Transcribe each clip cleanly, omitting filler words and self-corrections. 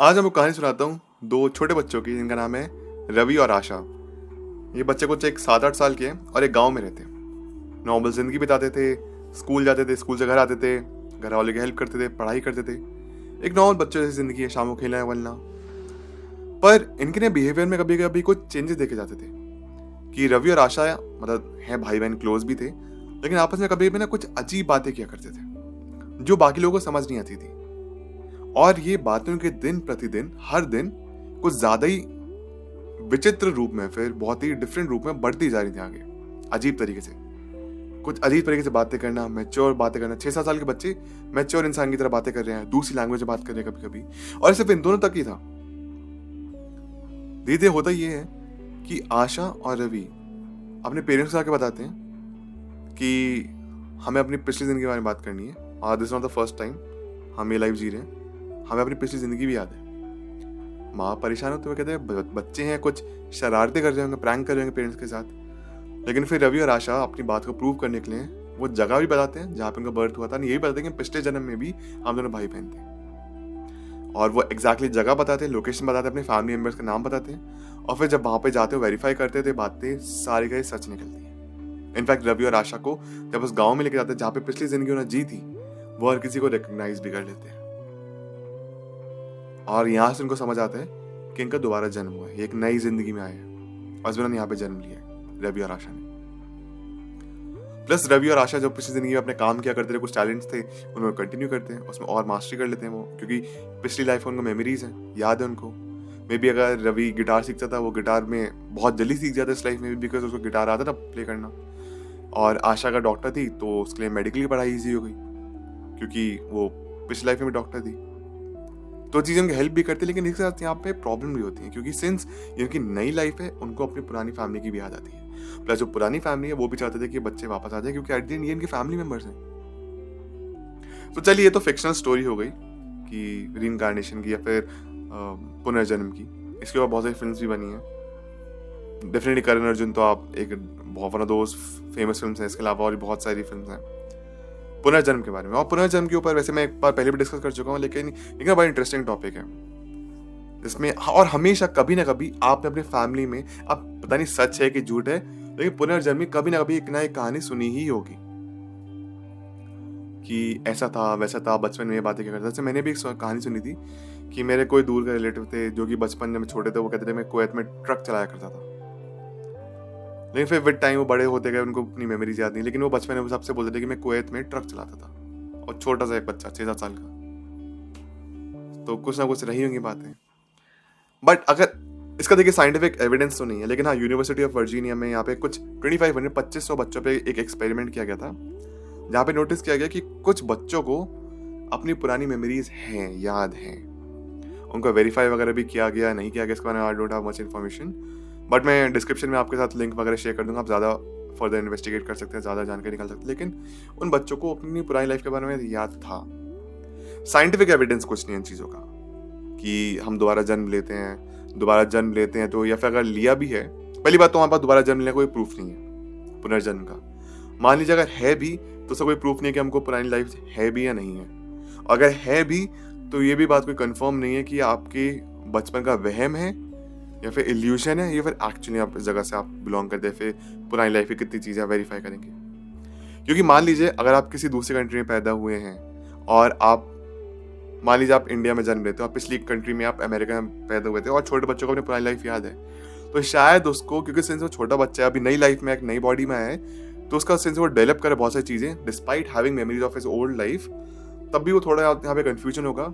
आज मैं आपको कहानी सुनाता हूँ दो छोटे बच्चों की जिनका नाम है रवि और आशा। ये बच्चे कुछ एक 7-8 साल के हैं और एक गांव में रहते हैं। नॉर्मल जिंदगी बिताते थे, स्कूल जाते थे, स्कूल से घर आते थे, घर वाले की हेल्प करते थे, पढ़ाई करते थे। एक नॉर्मल बच्चों जैसी जिंदगी है, शाम को खेलना वलना। पर इनके ने बिहेवियर में कभी कभी कुछ चेंजेस देखे जाते थे कि रवि और आशा मतलब हैं भाई बहन, क्लोज भी थे, लेकिन आपस में कभी कभी ना कुछ अजीब बातें किया करते थे जो बाकी लोगों को समझ नहीं आती थी। और ये बातें उनके दिन प्रतिदिन हर दिन कुछ ज्यादा ही विचित्र रूप में, फिर बहुत ही डिफरेंट रूप में बढ़ती जा रही थी आगे। अजीब तरीके से, कुछ अजीब तरीके से बातें करना, मैच्योर बातें करना। 6-7 साल के बच्चे मैच्योर इंसान की तरह बातें कर रहे हैं, दूसरी लैंग्वेज में बात कर रहे हैं कभी कभी। और सिर्फ इन दोनों तक ही था। धीरे धीरे होता ये है कि आशा और रवि अपने पेरेंट्स को आके बताते हैं कि हमें अपनी पिछली जिंदगी के बारे में बात करनी है। और this not the first time हम ये लाइफ जी रहे हैं, हमें अपनी पिछली जिंदगी भी याद है। माँ परेशान होते हुए कहते हैं बच्चे हैं, कुछ शरारतें कर रहे होंगे, प्रैंक कर रहे होंगे पेरेंट्स के साथ। लेकिन फिर रवि और आशा अपनी बात को प्रूव करने के लिए वो जगह भी बताते हैं जहाँ पे उनका बर्थ हुआ था। यही बताते हैं कि पिछले जन्म में भी हम दोनों भाई बहन थे। और वो एग्जैक्टली जगह बताते हैं, लोकेशन बताते हैं, अपने फैमिली मेम्बर्स का नाम बताते हैं। और फिर जब वहाँ पे जाते हो, वेरीफाई करते थे, बातें सारी का सच निकलती है। इनफैक्ट रवि और आशा को जब उस गाँव में लेके जाते हैं जहाँ पे पिछली जिंदगी उन्होंने जी थी, वो हर किसी को रिकग्नाइज भी कर लेते हैं। और यहाँ से उनको समझ आता है कि इनका दोबारा जन्म हुआ है, एक नई जिंदगी में आए हैं और उन्होंने यहाँ पे जन्म लिया है, रवि और आशा ने। प्लस रवि और आशा जब पिछली जिंदगी में अपने काम किया करते थे, कुछ टैलेंट्स थे, उनको कंटिन्यू करते हैं, उसमें और मास्टरी कर लेते हैं वो, क्योंकि पिछली लाइफ में उनको मेमोरीज हैं, याद है उनको। मे बी अगर रवि गिटार सीखता था, वो गिटार में बहुत जल्दी सीख जाता इस लाइफ में भी, बिकॉज उसको गिटार आता था प्ले करना। और आशा का डॉक्टर थी तो उसके लिए मेडिकल की पढ़ाई ईजी हो गई, क्योंकि वो पिछली लाइफ में भी डॉक्टर थी। तो चीज़ें उनकी हेल्प भी करती है। लेकिन इसके साथ यहाँ पे प्रॉब्लम भी होती है, क्योंकि सिंस इनकी नई लाइफ है, उनको अपनी पुरानी फैमिली की भी याद आती है। प्लस जो पुरानी फैमिली है वो भी चाहते थे कि बच्चे वापस आ जाए, क्योंकि एट द एंड ये इनके फैमिली मेंबर्स हैं। तो चलिए, ये तो फिक्शनल स्टोरी हो गई कि रीइंकार्नेशन की या फिर पुनर्जन्म की। इसके बाद बहुत सारी फिल्म्स भी बनी हैं। डेफिनेटली करण अर्जुन तो आप एक बहुत one of those famous films हैं। इसके अलावा और भी बहुत सारी फिल्म्स हैं पुनर्जन्म के बारे में। और पुनर्जन्म के ऊपर वैसे मैं एक बार पहले भी डिस्कस कर चुका हूँ, लेकिन एक बड़ा इंटरेस्टिंग टॉपिक है इसमें। और हमेशा कभी ना कभी आपने अपने फैमिली में, अब पता नहीं सच है कि झूठ है, लेकिन पुनर्जन्म में कभी ना कभी एक ना एक कहानी सुनी ही होगी कि ऐसा था वैसा था, बचपन में ये बातें क्या करता था। जैसे मैंने भी एक कहानी सुनी थी कि मेरे कोई दूर के रिलेटिव थे जो कि बचपन में छोटे थे, वो कहते थे मैं कुवैत में ट्रक चलाया करता था। लेकिन फिर विद टाइम वो बड़े होते गए, उनको अपनी मेमोरीज याद नहीं, लेकिन वो बचपन में सबसे बोलते थे कि मैं कुवैत में ट्रक चलाता था। और छोटा सा एक बच्चा 6-7 साल का, तो कुछ ना कुछ रही होंगी बातें। बट अगर इसका देखिए साइंटिफिक एविडेंस तो नहीं है, लेकिन हाँ, यूनिवर्सिटी ऑफ वर्जीनिया में यहाँ पे कुछ 2500 बच्चों पे एक एक्सपेरिमेंट किया गया था, जहाँ पे नोटिस किया गया कि कुछ बच्चों को अपनी पुरानी मेमोरीज हैं, याद हैं। उनको वेरीफाई वगैरह भी किया गया, नहीं किया गया, इसके बारे में I don't have much information, but मैं डिस्क्रिप्शन में आपके साथ लिंक वगैरह शेयर कर दूंगा। आप ज़्यादा फर्दर इन्वेस्टिगेट कर सकते हैं, ज़्यादा जानकारी निकाल सकते हैं। लेकिन उन बच्चों को अपनी पुरानी लाइफ के बारे में याद था। साइंटिफिक एविडेंस कुछ नहीं इन चीज़ों का कि हम दोबारा जन्म लेते हैं तो, या फिर अगर लिया भी है, पहली बात तो हमारे पास दोबारा जन्म लेने का कोई प्रूफ नहीं है पुनर्जन्म का। मान लीजिए अगर है भी तो उसका कोई प्रूफ नहीं है कि हमको पुरानी लाइफ है भी या नहीं है। अगर है भी तो ये भी बात कोई कंफर्म नहीं है कि आपके बचपन का वहम है या फिर इल्यूशन है, या फिर एक्चुअली आप इस जगह से आप बिलोंग करते हैं। फिर पुरानी लाइफ की कितनी चीज़ें आप वेरीफाई करेंगे, क्योंकि मान लीजिए अगर आप किसी दूसरे कंट्री में पैदा हुए हैं और आप, मान लीजिए आप इंडिया में जन्म लेते हो और पिछली कंट्री में आप अमेरिका में पैदा हुए थे, और छोटे बच्चों को अपनी पुरानी लाइफ याद है, तो शायद उसको, क्योंकि सिंस वो छोटा बच्चा है, अभी नई लाइफ में एक नई बॉडी में है, तो उसका सिंस वो डेवलप करे बहुत सारी चीज़ें despite having memories of his old life, तब भी वो थोड़ा यहाँ पे कन्फ्यूजन होगा।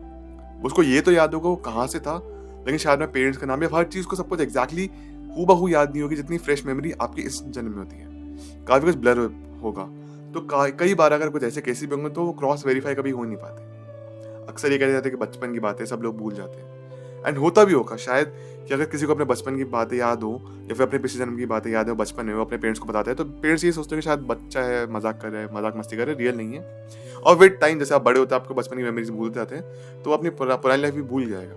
उसको ये तो याद होगा वो कहाँ से था, लेकिन शायद मैं पेरेंट्स का नाम या हर चीज़ को सब कुछ एग्जैक्टली हूबहू याद नहीं होगी, जितनी फ्रेश मेमोरी आपकी इस जन्म में होती है। काफ़ी कुछ ब्लर होगा। तो कई बार अगर कुछ ऐसे केसेस भी होंगे तो वो क्रॉस वेरीफाई कभी हो नहीं पाते। अक्सर ये कहा जाता है कि बचपन की बातें सब लोग भूल जाते हैं, एंड होता भी होगा शायद कि अगर किसी को अपने बचपन की बातें याद हो या फिर अपने पिछले जन्म की बातें याद हो, बचपन में वो अपने पेरेंट्स को बताते हैं, तो पेरेंट्स ये सोचते हैं कि शायद बच्चा है, मजाक कर रहा है, मजाक मस्ती कर रहा है, रियल नहीं है। और विद टाइम जैसे आप बड़े होते हैं, आपको बचपन की मेमोरीज भूलते जाते हैं, तो वो अपनी पुरानी लाइफ भी भूल जाएगा।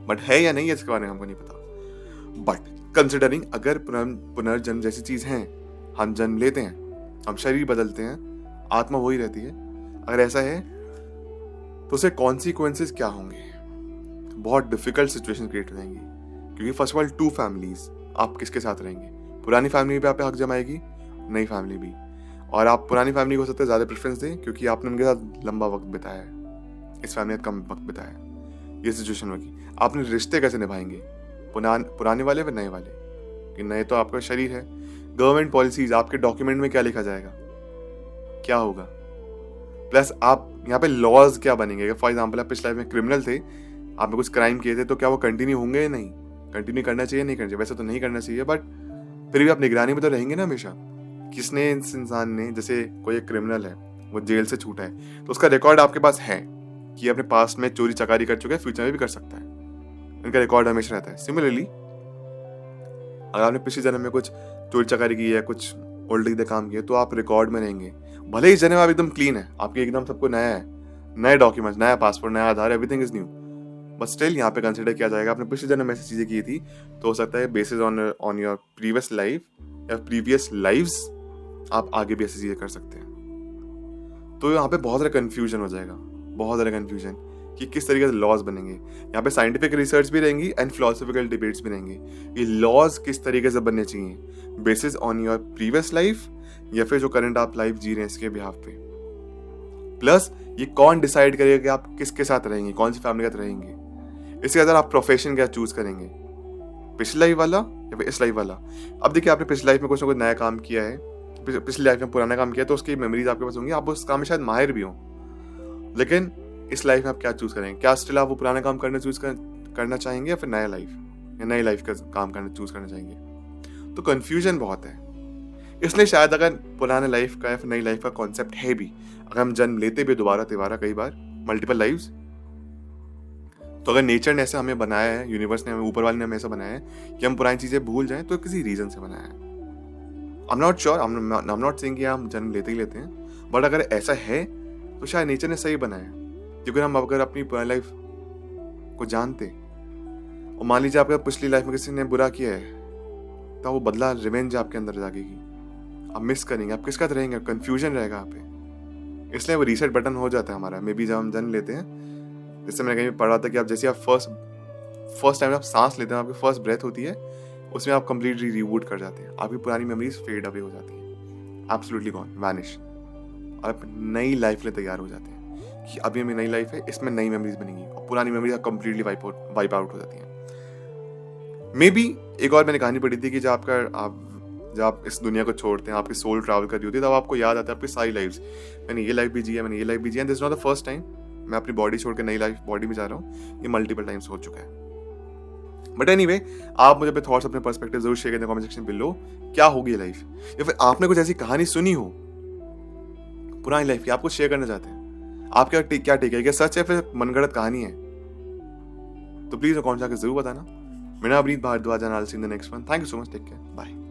बट है या नहीं है इसके बारे में हमको नहीं पता। बट कंसिडरिंग अगर पुनर्जन्म जैसी चीज है, हम जन्म लेते हैं, हम शरीर बदलते हैं, आत्मा वही रहती है, अगर ऐसा है तो उससे कॉन्सिक्वेंसेस क्या होंगे, बहुत डिफिकल्ट सिचुएशन क्रिएट हो जाएंगी, क्योंकि फर्स्ट ऑफ ऑल 2 फैमिलीज, आप किसके साथ रहेंगे? पुरानी फैमिली पे आप पे हक जमाएगी, नई फैमिली भी। और आप पुरानी फैमिली को हो सकता है ज़्यादा प्रेफरेंस दें, क्योंकि आपने उनके साथ लंबा वक्त बिताया है, इस फैमिली में कम वक्त बिताया है। ये सिचुएशन होगी। आपने रिश्ते कैसे निभाएंगे, पुराने वाले व नए वाले? कि नए तो आपका शरीर है। गवर्नमेंट पॉलिसीज, आपके डॉक्यूमेंट में क्या लिखा जाएगा, क्या होगा? प्लस आप यहाँ पे लॉज क्या बनेंगे? फॉर एग्जाम्पल आप पिछले लाइफ में क्रिमिनल थे, आपने कुछ क्राइम किए थे, तो क्या वो कंटिन्यू होंगे या नहीं? कंटिन्यू करना चाहिए, नहीं करना चाहिए? वैसे तो नहीं करना चाहिए, बट फिर भी आप निगरानी में तो रहेंगे ना हमेशा। किसने, इस इंसान ने, जैसे कोई एक क्रिमिनल है, वो जेल से छूटा है, तो उसका रिकॉर्ड आपके पास है कि अपने पास्ट में चोरी चकारी कर चुका है, फ्यूचर में भी कर सकता है, इनका रिकॉर्ड हमेशा रहता है। सिमिलरली अगर आपने पिछले जन्म में कुछ चोरी चकारी की है, कुछ उल्टे काम किए, तो आप रिकॉर्ड में रहेंगे। भले ही जन्म आप एकदम क्लीन है, आपके एकदम सब कुछ नया है, नए डॉक्यूमेंट्स, नया पासपोर्ट, नया Aadhaar, everything is new, but still यहाँ पे कंसिडर किया जाएगा आपने पिछले जन्म में ऐसी चीजें की थी, तो हो सकता है basis on your previous life या प्रीवियस लाइव्स आप आगे भी ऐसी चीजें कर सकते हैं। तो यहाँ पे बहुत सारा कंफ्यूजन हो जाएगा, बहुत सारा कंफ्यूजन कि किस तरीके से लॉज बनेंगे। यहाँ पे साइंटिफिक रिसर्च भी रहेंगी एंड फिलोसफिकल डिबेट्स भी रहेंगे। ये लॉज किस तरीके से बनने चाहिए, basis on your previous life या फिर जो करंट आप लाइफ जी रहे हैं इसके बिहाफ पे। प्लस ये कौन डिसाइड करेगा कि आप किसके साथ रहेंगे, कौन सी फैमिली के साथ रहेंगे। इसके अंदर आप प्रोफेशन क्या चूज करेंगे, पिछली लाइफ वाला या फिर इस लाइफ वाला। अब देखिए, आपने पिछली लाइफ में कुछ ना कुछ नया काम किया है, पिछली लाइफ में पुराना काम किया, तो उसकी मेमोरीज आपके पास होंगी, आप उस काम में शायद माहिर भी हो, लेकिन इस लाइफ में आप क्या चूज करेंगे? क्या स्टिल आप वो पुराना काम करना चाहेंगे या फिर नया लाइफ या नई लाइफ का काम चूज करना चाहेंगे? तो कंफ्यूजन बहुत है। इसलिए शायद अगर पुराने लाइफ का या फिर नई लाइफ का कॉन्सेप्ट है भी, अगर हम जन्म लेते भी दोबारा कई बार, मल्टीपल लाइव्स, तो अगर नेचर ने ऐसे हमें बनाया है, यूनिवर्स ने हमें, ऊपर वाले ने हमें ऐसा बनाया है कि हम पुरानी चीजें भूल जाएं, तो किसी रीजन से बनाया है। I am not sure, I am not saying कि हम जन्म लेते ही लेते हैं, बट अगर ऐसा है तो शायद नेचर ने सही बनाया। क्योंकि हम अगर अपनी पुरानी लाइफ को जानते, और मान लीजिए आपका पिछली लाइफ में किसी ने बुरा किया है, तो वो बदला, रिवेंज आपके अंदर जागेगी, आप मिस करेंगे, आप किसके साथ रहेंगे, कंफ्यूजन रहेगा आप पे। इसलिए वो रीसेट बटन हो जाता है हमारा, मे बी जब हम जन्म लेते हैं। जैसे मैंने कहीं पढ़ा था कि आप जैसे आप फर्स्ट टाइम आप सांस लेते हैं, आपकी फर्स्ट ब्रेथ होती है, उसमें आप कंप्लीटली रिबूट कर जाते हैं, आपकी पुरानी मेमोरीज फेड अवे हो जाती हैं, एब्सोल्युटली गॉन, वैनिश, और आप नई लाइफ के लिए तैयार हो जाते हैं कि अभी मेरी नई लाइफ है, इसमें नई मेमोरीज बनेंगी, और पुरानी मेमोरीज कंप्लीटली वाइप आउट हो जाती हैं। मे बी एक और मैंने कहानी पढ़ी थी कि जब आप इस दुनिया को छोड़ते हैं, आपकी सोल ट्रैवल कर रही होती है, तब आपको याद आता है आपकी सारी लाइफ्स, मैंने ये लाइफ भी जी है, मैंने ये लाइफ भी जी है, this is not the first time मैं अपनी बॉडी छोड़ के नई लाइफ बॉडी में जा रहा हूँ, ये मल्टीपल टाइम्स हो चुका है। बट एनीवे, आप मुझे अपने थॉट्स, अपने पर्सपेक्टिव जरूर शेयर करें कमेंट सेक्शन बिलो। क्या होगी ये लाइफ, या फिर आपने कुछ ऐसी कहानी सुनी हो पुरानी लाइफ की, आपको शेयर करना चाहते हैं, आपका क्या टेक है, क्या सच है फिर मनगढ़ंत कहानी है, तो प्लीज कमेंट करके जरूर बताना। मेरा नाम Avneet Bhardwaj, and I will see you in the next one. Thank you so much, take care, bye.